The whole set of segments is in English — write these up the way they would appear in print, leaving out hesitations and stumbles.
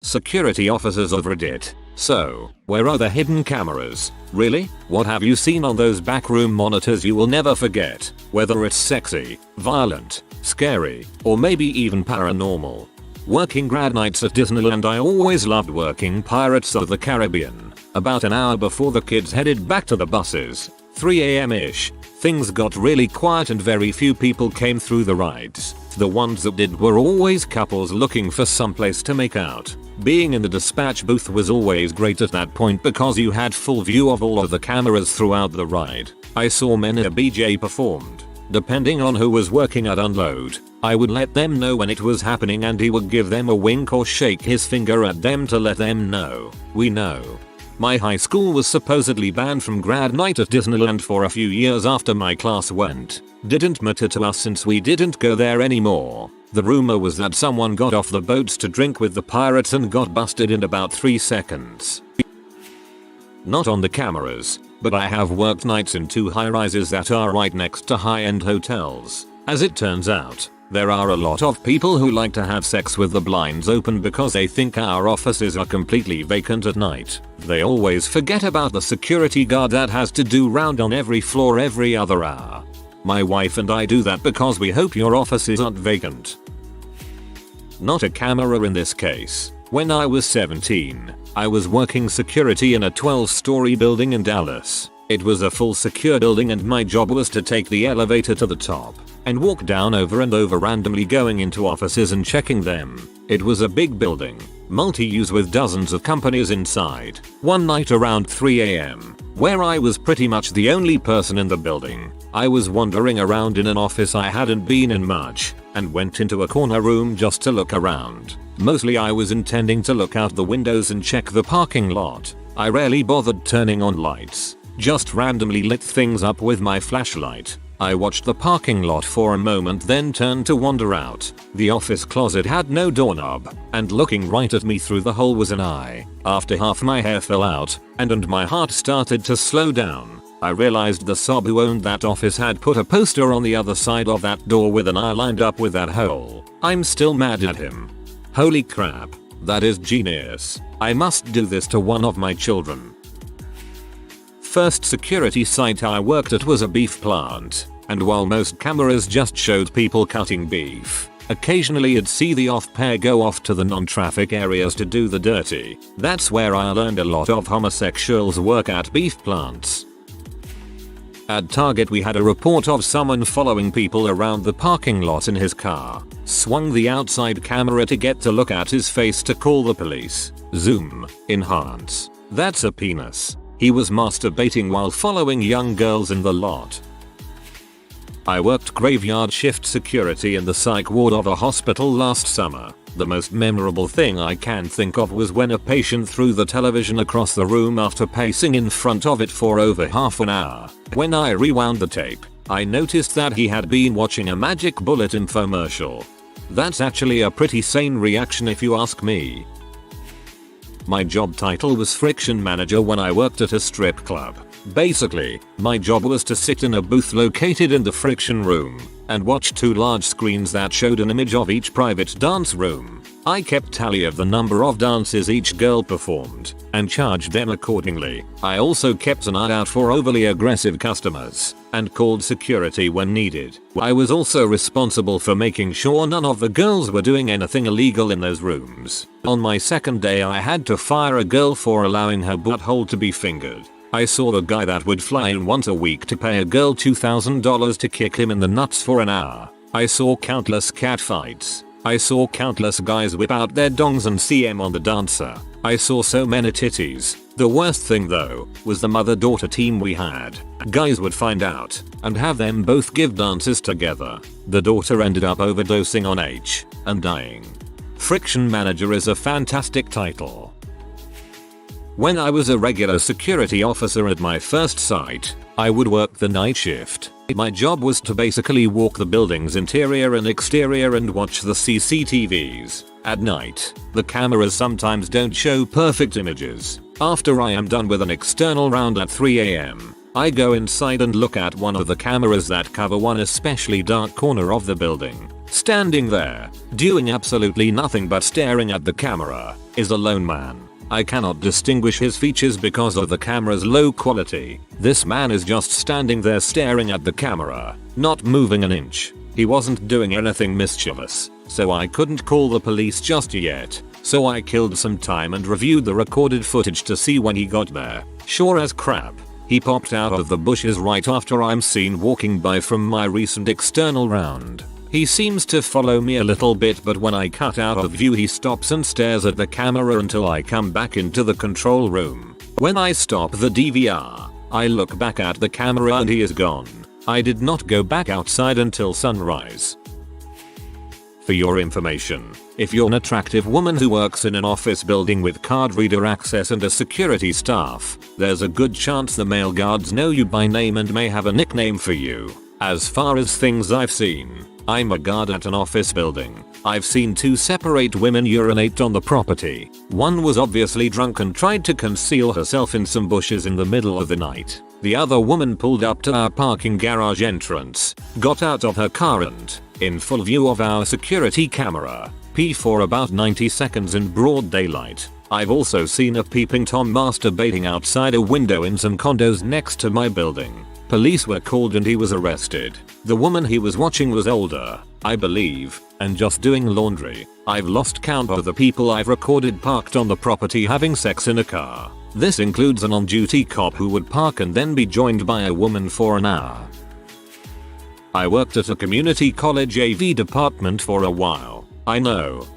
Security officers of Reddit. So, where are the hidden cameras? Really? What have you seen on those backroom monitors you will never forget? Whether it's sexy, violent, scary, or maybe even paranormal. Working grad nights at Disneyland, I always loved working Pirates of the Caribbean. About an hour before the kids headed back to the buses, 3 AM-ish, things got really quiet and very few people came through the rides. The ones that did were always couples looking for someplace to make out. Being in the dispatch booth was always great at that point because you had full view of all of the cameras throughout the ride. I saw men a BJ performed. Depending on who was working at unload, I would let them know when it was happening and he would give them a wink or shake his finger at them to let them know, we know. My high school was supposedly banned from grad night at Disneyland for a few years after my class went. Didn't matter to us since we didn't go there anymore. The rumor was that someone got off the boats to drink with the pirates and got busted in about 3 seconds. Not on the cameras, but I have worked nights in 2 high-rises that are right next to high-end hotels. As it turns out, there are a lot of people who like to have sex with the blinds open because they think our offices are completely vacant at night. They always forget about the security guard that has to do round on every floor every other hour. My wife and I do that because we hope your offices aren't vacant. Not a camera in this case. When I was 17, I was working security in a 12-story building in Dallas. It was a full secure building and my job was to take the elevator to the top and walk down over and over, randomly going into offices and checking them. It was a big building, multi-use with dozens of companies inside. One night around 3 AM, where I was pretty much the only person in the building, I was wandering around in an office I hadn't been in much and went into a corner room just to look around. Mostly I was intending to look out the windows and check the parking lot. I rarely bothered turning on lights, just randomly lit things up with my flashlight. I watched the parking lot for a moment, then turned to wander out. The office closet had no doorknob, and looking right at me through the hole was an eye. After half my hair fell out, and my heart started to slow down, I realized the sob who owned that office had put a poster on the other side of that door with an eye lined up with that hole. I'm still mad at him. Holy crap, that is genius. I must do this to one of my children. First security site I worked at was a beef plant, and while most cameras just showed people cutting beef, occasionally you'd see the off pair go off to the non-traffic areas to do the dirty. That's where I learned a lot of homosexuals work at beef plants. At Target we had a report of someone following people around the parking lot in his car. Swung the outside camera to get to look at his face to call the police. Zoom. Enhance. That's a penis. He was masturbating while following young girls in the lot. I worked graveyard shift security in the psych ward of a hospital last summer. The most memorable thing I can think of was when a patient threw the television across the room after pacing in front of it for over half an hour. When I rewound the tape, I noticed that he had been watching a Magic Bullet infomercial. That's actually a pretty sane reaction if you ask me. My job title was friction manager when I worked at a strip club. Basically, my job was to sit in a booth located in the friction room and watch 2 large screens that showed an image of each private dance room. I kept tally of the number of dances each girl performed and charged them accordingly. I also kept an eye out for overly aggressive customers and called security when needed. I was also responsible for making sure none of the girls were doing anything illegal in those rooms. On my second day I had to fire a girl for allowing her butthole to be fingered. I saw the guy that would fly in once a week to pay a girl $2,000 to kick him in the nuts for an hour. I saw countless cat fights. I saw countless guys whip out their dongs and CM on the dancer. I saw so many titties. The worst thing though, was the mother-daughter team we had. Guys would find out and have them both give dances together. The daughter ended up overdosing on H and dying. Friction manager is a fantastic title. When I was a regular security officer at my first site, I would work the night shift. My job was to basically walk the building's interior and exterior and watch the CCTVs. At night, the cameras sometimes don't show perfect images. After I am done with an external round at 3 AM, I go inside and look at one of the cameras that cover one especially dark corner of the building. Standing there, doing absolutely nothing but staring at the camera, is a lone man. I cannot distinguish his features because of the camera's low quality. This man is just standing there staring at the camera, not moving an inch. He wasn't doing anything mischievous, so I couldn't call the police just yet. So I killed some time and reviewed the recorded footage to see when he got there. Sure as crap, he popped out of the bushes right after I'm seen walking by from my recent external round. He seems to follow me a little bit, but when I cut out of view he stops and stares at the camera until I come back into the control room. When I stop the DVR, I look back at the camera and he is gone. I did not go back outside until sunrise. For your information, if you're an attractive woman who works in an office building with card reader access and a security staff, there's a good chance the male guards know you by name and may have a nickname for you. As far as things I've seen, I'm a guard at an office building. I've seen 2 separate women urinate on the property. One was obviously drunk and tried to conceal herself in some bushes in the middle of the night. The other woman pulled up to our parking garage entrance, got out of her car and, in full view of our security camera, pee for about 90 seconds in broad daylight. I've also seen a peeping Tom masturbating outside a window in some condos next to my building. Police were called and he was arrested. The woman he was watching was older, I believe, and just doing laundry. I've lost count of the people I've recorded parked on the property having sex in a car. This includes an on-duty cop who would park and then be joined by a woman for an hour. I worked at a community college AV department for a while. I know.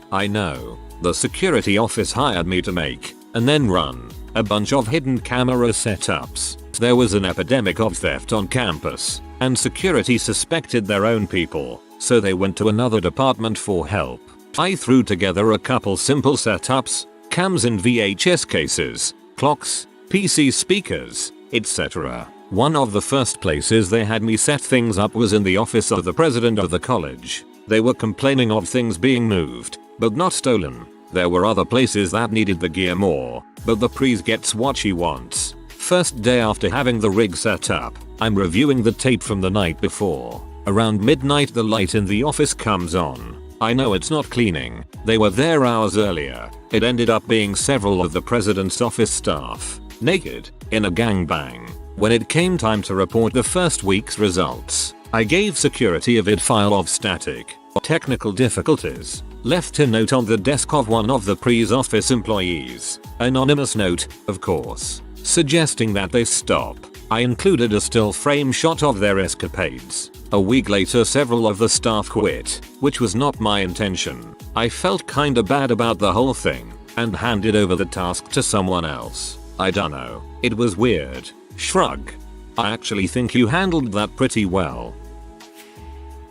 The security office hired me to make, and then run, a bunch of hidden camera setups. There was an epidemic of theft on campus, and security suspected their own people, so they went to another department for help. I threw together a couple simple setups, cams in VHS cases, clocks, PC speakers, etc. One of the first places they had me set things up was in the office of the president of the college. They were complaining of things being moved, but not stolen. There were other places that needed the gear more, but the priest gets what she wants. First day after having the rig set up, I'm reviewing the tape from the night before. Around midnight the light in the office comes on. I know it's not cleaning. They were there hours earlier. It ended up being several of the president's office staff, naked, in a gangbang. When it came time to report the first week's results, I gave security a vid file of static, technical difficulties, left a note on the desk of one of the pre's office employees. Anonymous note, of course, suggesting that they stop. I included a still frame shot of their escapades. A week later several of the staff quit, which was not my intention. I felt kinda bad about the whole thing, and handed over the task to someone else. I dunno, it was weird. Shrug. I actually think you handled that pretty well.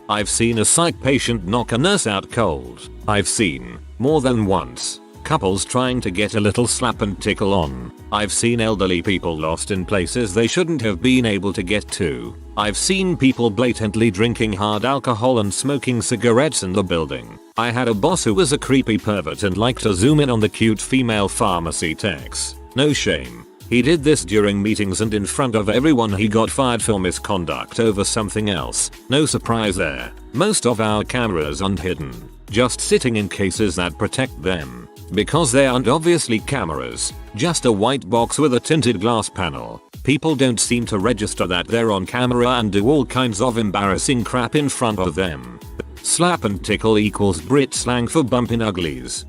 I've seen a psych patient knock a nurse out cold. I've seen, more than once, couples trying to get a little slap and tickle on. I've seen elderly people lost in places they shouldn't have been able to get to. I've seen people blatantly drinking hard alcohol and smoking cigarettes in the building. I had a boss who was a creepy pervert and liked to zoom in on the cute female pharmacy techs. No shame. He did this during meetings and in front of everyone. He got fired for misconduct over something else. No surprise there. Most of our cameras aren't hidden, just sitting in cases that protect them. Because they aren't obviously cameras, just a white box with a tinted glass panel. People don't seem to register that they're on camera and do all kinds of embarrassing crap in front of them. Slap and tickle equals Brit slang for bumping uglies.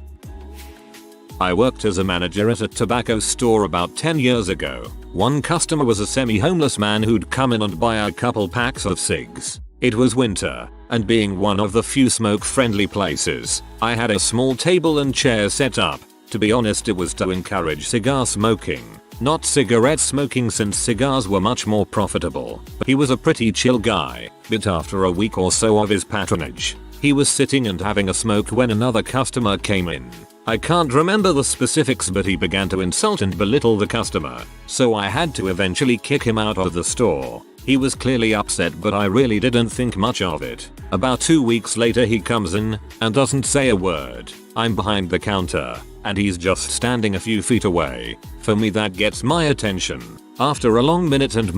I worked as a manager at a tobacco store about 10 years ago. One customer was a semi-homeless man who'd come in and buy a couple packs of cigs. It was winter, and being one of the few smoke-friendly places, I had a small table and chair set up. To be honest, it was to encourage cigar smoking, not cigarette smoking, since cigars were much more profitable. He was a pretty chill guy, but after a week or so of his patronage, he was sitting and having a smoke when another customer came in. I can't remember the specifics, but he began to insult and belittle the customer, so I had to eventually kick him out of the store. He was clearly upset, but I really didn't think much of it. About 2 weeks later he comes in and doesn't say a word. I'm behind the counter, and he's just standing a few feet away. For me, that gets my attention. After a long minute and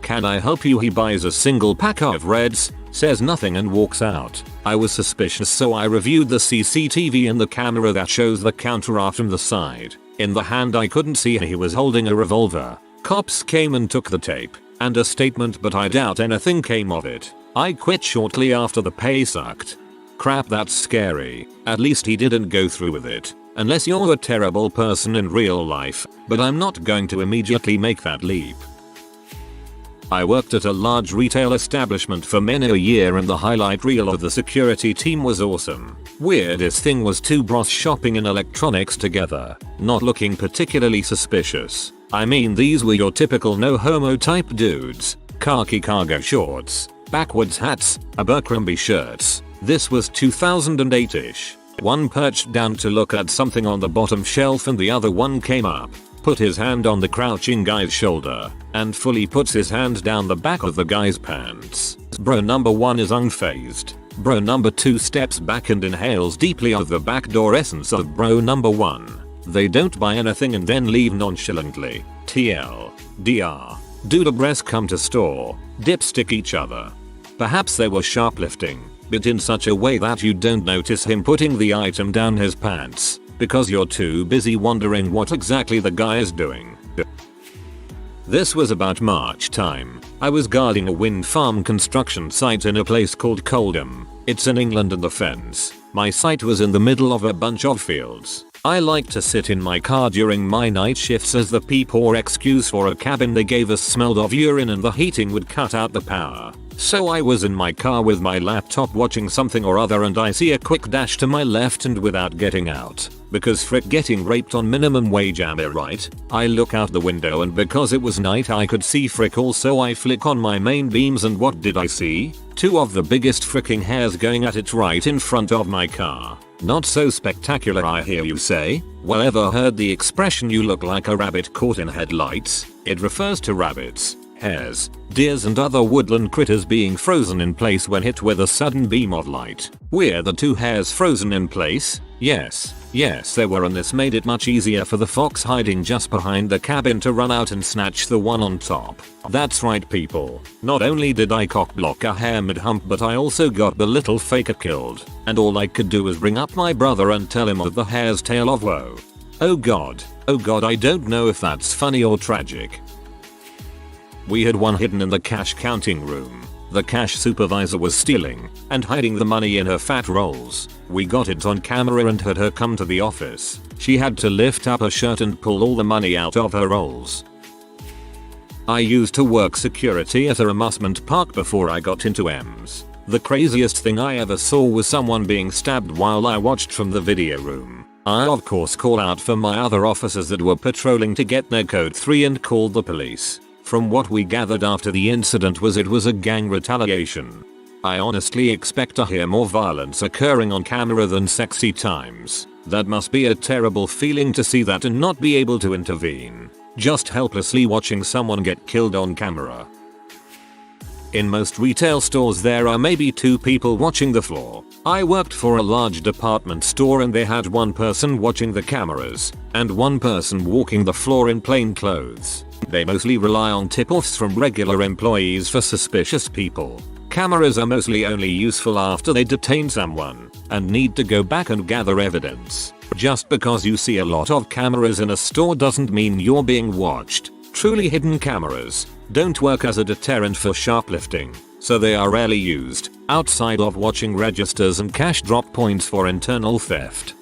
"Can I help you?" he buys a single pack of Reds, says nothing and walks out. I was suspicious, so I reviewed the CCTV in the camera that shows the counter art from the side. In the hand I couldn't see he was holding a revolver. Cops came and took the tape and a statement, but I doubt anything came of it. I quit shortly after. The pay sucked. Crap, that's scary. At least he didn't go through with it. Unless you're a terrible person in real life, but I'm not going to immediately make that leap. I worked at a large retail establishment for many a year and the highlight reel of the security team was awesome. Weirdest thing was two bros shopping in electronics together, not looking particularly suspicious. I mean, these were your typical no homo type dudes. Khaki cargo shorts, backwards hats, Abercrombie shirts. This was 2008ish. One perched down to look at something on the bottom shelf and the other one came up, put his hand on the crouching guy's shoulder, and fully puts his hand down the back of the guy's pants. Bro number 1 is unfazed. Bro number 2 steps back and inhales deeply of the backdoor essence of bro number 1. They don't buy anything and then leave nonchalantly. TL. DR. Dude abreast come to store. Dipstick each other. Perhaps they were shoplifting, but in such a way that you don't notice him putting the item down his pants, because you're too busy wondering what exactly the guy is doing. This was about March time. I was guarding a wind farm construction site in a place called Coldham. It's in England and the Fens. My site was in the middle of a bunch of fields. I like to sit in my car during my night shifts as the poor excuse for a cabin they gave us smelled of urine and the heating would cut out the power. So I was in my car with my laptop watching something or other and I see a quick dash to my left and without getting out. Because frick, getting raped on minimum wage, am I right? I look out the window and because it was night I could see frick also. I flick on my main beams and what did I see? Two of the biggest fricking hairs going at it right in front of my car. Not so spectacular, I hear you say? Well, ever heard the expression you look like a rabbit caught in headlights? It refers to rabbits, hares, deers and other woodland critters being frozen in place when hit with a sudden beam of light. Were the two hares frozen in place? Yes, they were, and this made it much easier for the fox hiding just behind the cabin to run out and snatch the one on top. That's right, people. Not only did I cockblock a hare mid-hump, but I also got the little faker killed. And all I could do was bring up my brother and tell him of the hare's tale of woe. Oh god, I don't know if that's funny or tragic. We had one hidden in the cash counting room. The cash supervisor was stealing and hiding the money in her fat rolls. We got it on camera and had her come to the office. She had to lift up her shirt and pull all the money out of her rolls. I used to work security at a amusement park before I got into M's. The craziest thing I ever saw was someone being stabbed while I watched from the video room. I of course called out for my other officers that were patrolling to get their code 3 and called the police. From what we gathered after the incident was it was a gang retaliation. I honestly expect to hear more violence occurring on camera than sexy times. That must be a terrible feeling to see that and not be able to intervene. Just helplessly watching someone get killed on camera. In most retail stores there are maybe 2 people watching the floor. I worked for a large department store and they had one person watching the cameras and one person walking the floor in plain clothes. They mostly rely on tip-offs from regular employees for suspicious people. Cameras are mostly only useful after they detain someone and need to go back and gather evidence. Just because you see a lot of cameras in a store doesn't mean you're being watched. Truly hidden cameras don't work as a deterrent for shoplifting, so they are rarely used outside of watching registers and cash drop points for internal theft.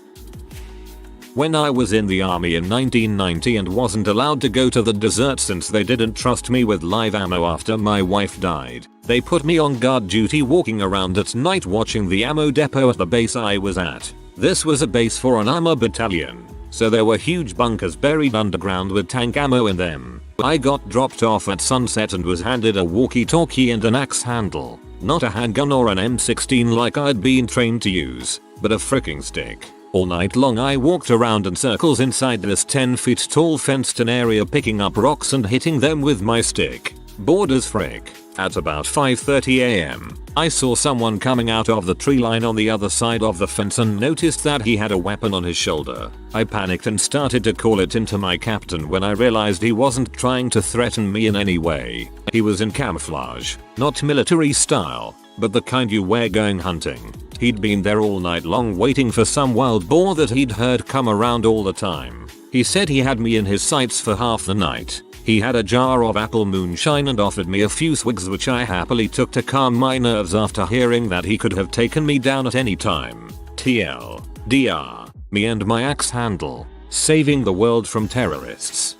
When I was in the army in 1990 and wasn't allowed to go to the desert since they didn't trust me with live ammo after my wife died, they put me on guard duty walking around at night watching the ammo depot at the base I was at. This was a base for an armor battalion, so there were huge bunkers buried underground with tank ammo in them. I got dropped off at sunset and was handed a walkie-talkie and an axe handle. Not a handgun or an M16 like I'd been trained to use, but a fricking stick. All night long I walked around in circles inside this 10 feet tall fenced-in area picking up rocks and hitting them with my stick. Bored as frick. At about 5:30 am, I saw someone coming out of the tree line on the other side of the fence and noticed that he had a weapon on his shoulder. I panicked and started to call it into my captain when I realized he wasn't trying to threaten me in any way. He was in camouflage, not military style. but the kind you wear going hunting. He'd been there all night long waiting for some wild boar that he'd heard come around all the time. He said he had me in his sights for half the night. He had a jar of apple moonshine and offered me a few swigs, which I happily took to calm my nerves after hearing that he could have taken me down at any time. TLDR, me and my axe handle, saving the world from terrorists.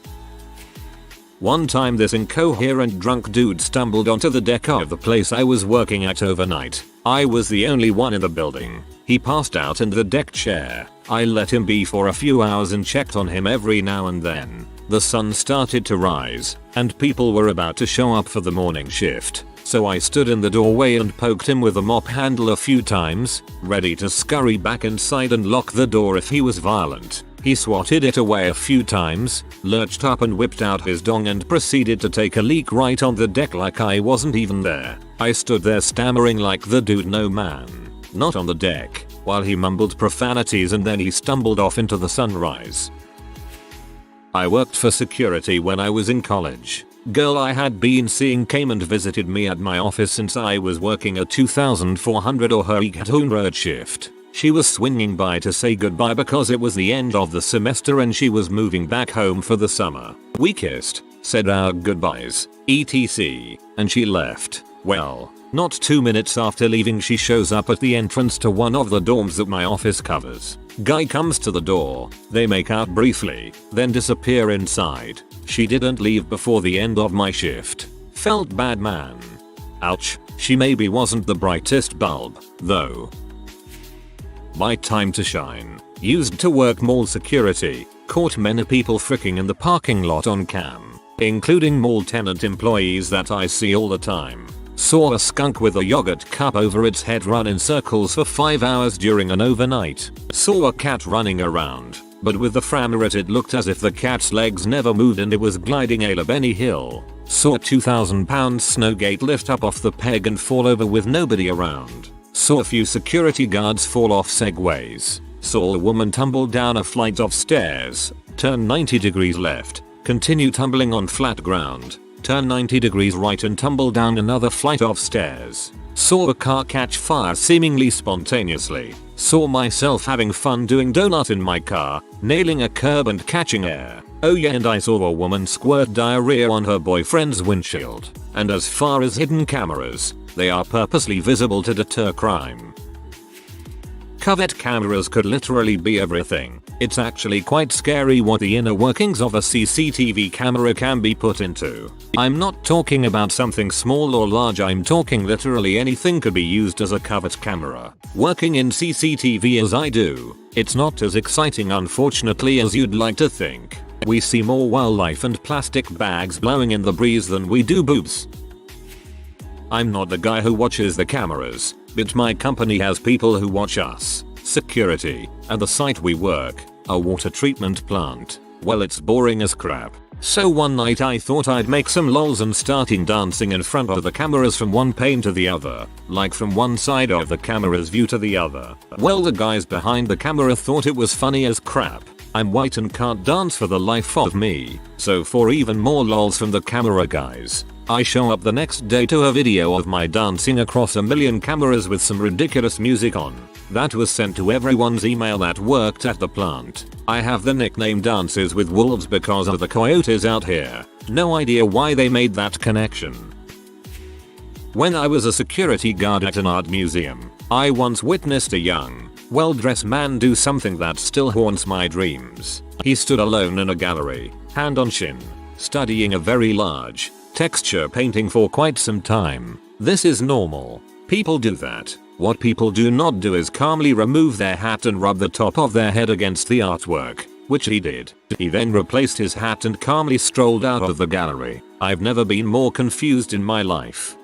One time this incoherent drunk dude stumbled onto the deck of the place I was working at overnight. I was the only one in the building. He passed out in the deck chair. I let him be for a few hours and checked on him every now and then. The sun started to rise, and people were about to show up for the morning shift. So I stood in the doorway and poked him with a mop handle a few times, ready to scurry back inside and lock the door if he was violent. He swatted it away a few times, lurched up and whipped out his dong and proceeded to take a leak right on the deck like I wasn't even there. I stood there stammering like the dude no man, not on the deck, while he mumbled profanities and then he stumbled off into the sunrise. I worked for security when I was in college. Girl I had been seeing came and visited me at my office since I was working a 2400 or her road shift. She was swinging by to say goodbye because it was the end of the semester and she was moving back home for the summer. We kissed, said our goodbyes, etc. and she left. Well, not 2 minutes after leaving she shows up at the entrance to one of the dorms that my office covers. Guy comes to the door, they make out briefly, then disappear inside. She didn't leave before the end of my shift. Felt bad, man. Ouch, she maybe wasn't the brightest bulb, though. My time to shine. Used to work mall security. Caught many people fricking in the parking lot on cam, including mall tenant employees that I see all the time. Saw a skunk with a yogurt cup over its head run in circles for 5 hours during an overnight. Saw a cat running around, but with the framerit it looked as if the cat's legs never moved and it was gliding a Benny Hill. Saw a 2,000-pound snowgate lift up off the peg and fall over with nobody around. Saw a few security guards fall off segways. Saw a woman tumble down a flight of stairs, turn 90 degrees left, continue tumbling on flat ground, turn 90 degrees right and tumble down another flight of stairs. Saw a car catch fire seemingly spontaneously. Saw myself having fun doing donut in my car, nailing a curb and catching air. Oh yeah, and I saw a woman squirt diarrhea on her boyfriend's windshield. And as far as hidden cameras, they are purposely visible to deter crime. Covert cameras could literally be everything. It's actually quite scary what the inner workings of a CCTV camera can be put into. I'm not talking about something small or large, I'm talking literally anything could be used as a covert camera. Working in CCTV as I do, it's not as exciting unfortunately as you'd like to think. We see more wildlife and plastic bags blowing in the breeze than we do boobs. I'm not the guy who watches the cameras, but my company has people who watch us. Security, and the site we work, a water treatment plant. Well, it's boring as crap. So one night I thought I'd make some lols and starting dancing in front of the cameras from one pane to the other, like from one side of the camera's view to the other. Well, the guys behind the camera thought it was funny as crap. I'm white and can't dance for the life of me, so for even more lols from the camera guys, I show up the next day to a video of my dancing across a million cameras with some ridiculous music on. That was sent to everyone's email that worked at the plant. I have the nickname Dances with Wolves because of the coyotes out here. No idea why they made that connection. When I was a security guard at an art museum, I once witnessed a young, well-dressed man do something that still haunts my dreams. He stood alone in a gallery, hand on shin, studying a very large, texture painting for quite some time. This is normal. People do that. What people do not do is calmly remove their hat and rub the top of their head against the artwork, which he did. He then replaced his hat and calmly strolled out of the gallery. I've never been more confused in my life.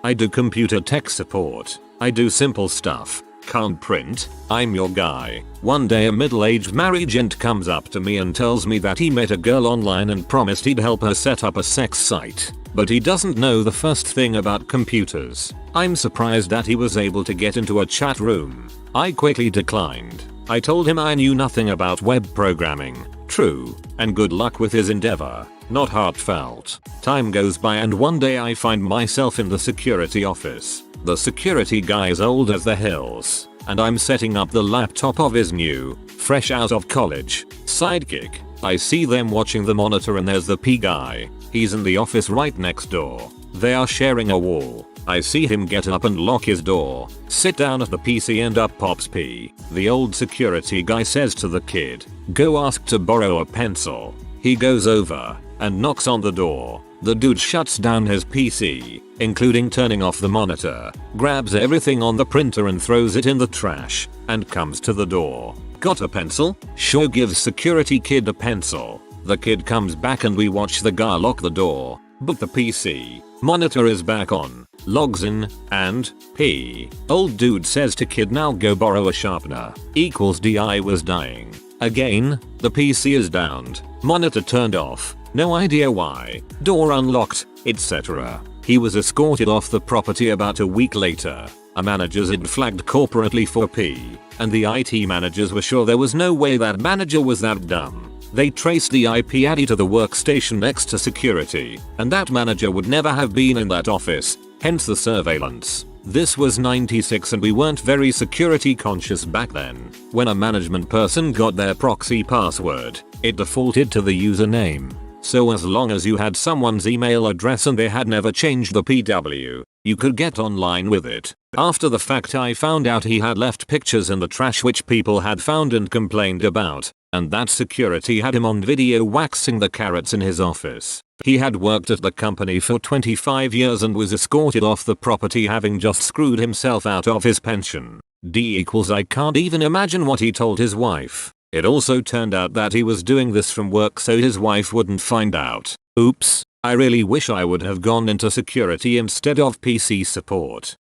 I do computer tech support. I do simple stuff. Can't print. I'm your guy. One day a middle-aged married gent comes up to me and tells me that he met a girl online and promised he'd help her set up a sex site, but he doesn't know the first thing about computers. I'm surprised that he was able to get into a chat room. I quickly declined. I told him I knew nothing about web programming. true, and good luck with his endeavor. Not heartfelt. Time goes by and one day I find myself in the security office. The security guy is old as the hills, and I'm setting up the laptop of his new, fresh out of college, sidekick. I see them watching the monitor and there's the P guy. He's in the office right next door. They are sharing a wall. I see him get up and lock his door, sit down at the PC and up pops P. The old security guy says to the kid, "Go ask to borrow a pencil." He goes over and knocks on the door. The dude shuts down his PC, including turning off the monitor, grabs everything on the printer and throws it in the trash, and comes to the door. "Got a pencil?" Sure, gives security kid a pencil. The kid comes back and we watch the guy lock the door, but the PC monitor is back on, logs in, and P. Old dude says to kid, "Now go borrow a sharpener." Equals DI was dying. Again, the PC is downed, monitor turned off, no idea why, door unlocked, etc. He was escorted off the property about a week later. A managers had flagged corporately for P, and the IT managers were sure there was no way that manager was that dumb. They traced the IP address to the workstation next to security, and that manager would never have been in that office, hence the surveillance. This was 96 and we weren't very security conscious back then. When a management person got their proxy password, it defaulted to the username. So as long as you had someone's email address and they had never changed the PW, you could get online with it. After the fact I found out he had left pictures in the trash which people had found and complained about, and that security had him on video waxing the carrots in his office. He had worked at the company for 25 years and was escorted off the property having just screwed himself out of his pension. D equals I can't even imagine what he told his wife. It also turned out that he was doing this from work so his wife wouldn't find out. Oops, I really wish I would have gone into security instead of PC support.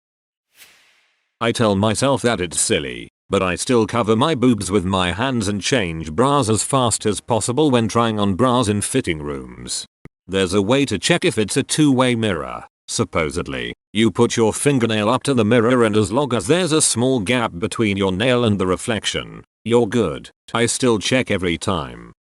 I tell myself that it's silly, but I still cover my boobs with my hands and change bras as fast as possible when trying on bras in fitting rooms. There's a way to check if it's a two-way mirror. Supposedly, you put your fingernail up to the mirror and as long as there's a small gap between your nail and the reflection, you're good. I still check every time.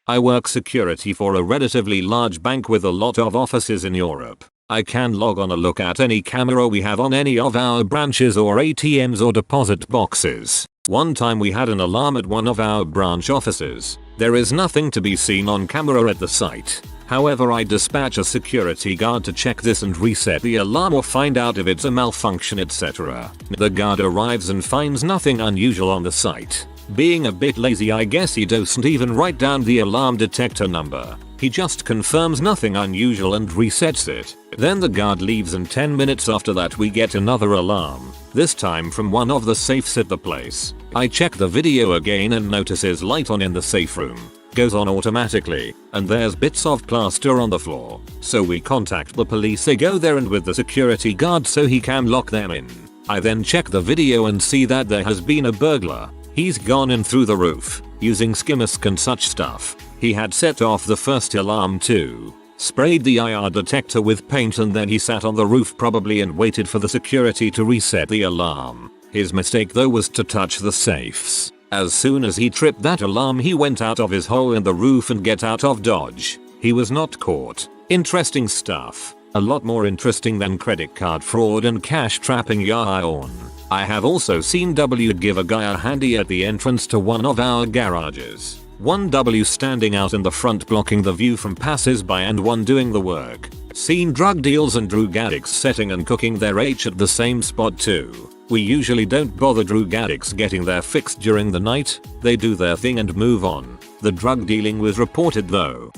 I work security for a relatively large bank with a lot of offices in Europe. I can log on a look at any camera we have on any of our branches or ATMs or deposit boxes. One time we had an alarm at one of our branch offices. There is nothing to be seen on camera at the site. However, I dispatch a security guard to check this and reset the alarm or find out if it's a malfunction, etc. The guard arrives and finds nothing unusual on the site. Being a bit lazy, I guess he doesn't even write down the alarm detector number. He just confirms nothing unusual and resets it. Then the guard leaves and 10 minutes after that we get another alarm, this time from one of the safes at the place. I check the video again and notices light on in the safe room. Goes on automatically, and there's bits of plaster on the floor. So we contact the police. They go there and with the security guard so he can lock them in. I then check the video and see that there has been a burglar. He's gone in through the roof, using ski mask and such stuff. He had set off the first alarm too. Sprayed the IR detector with paint and then he sat on the roof probably and waited for the security to reset the alarm. His mistake though was to touch the safes. As soon as he tripped that alarm he went out of his hole in the roof and get out of Dodge. He was not caught. Interesting stuff. A lot more interesting than credit card fraud and cash trapping yawn. I have also seen W give a guy a handy at the entrance to one of our garages. One W standing out in the front blocking the view from passers-by and one doing the work. Seen drug deals and drug addicts setting and cooking their H at the same spot too. We usually don't bother drug addicts getting their fix during the night. They do their thing and move on. The drug dealing was reported though.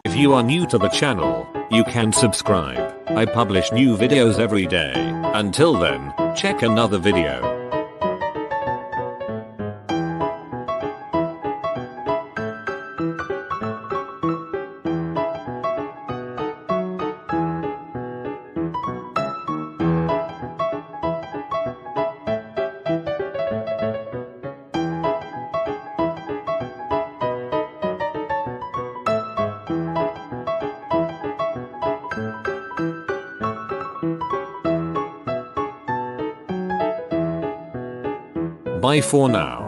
If you are new to the channel, you can subscribe. I publish new videos every day. Until then, check another video. Bye for now.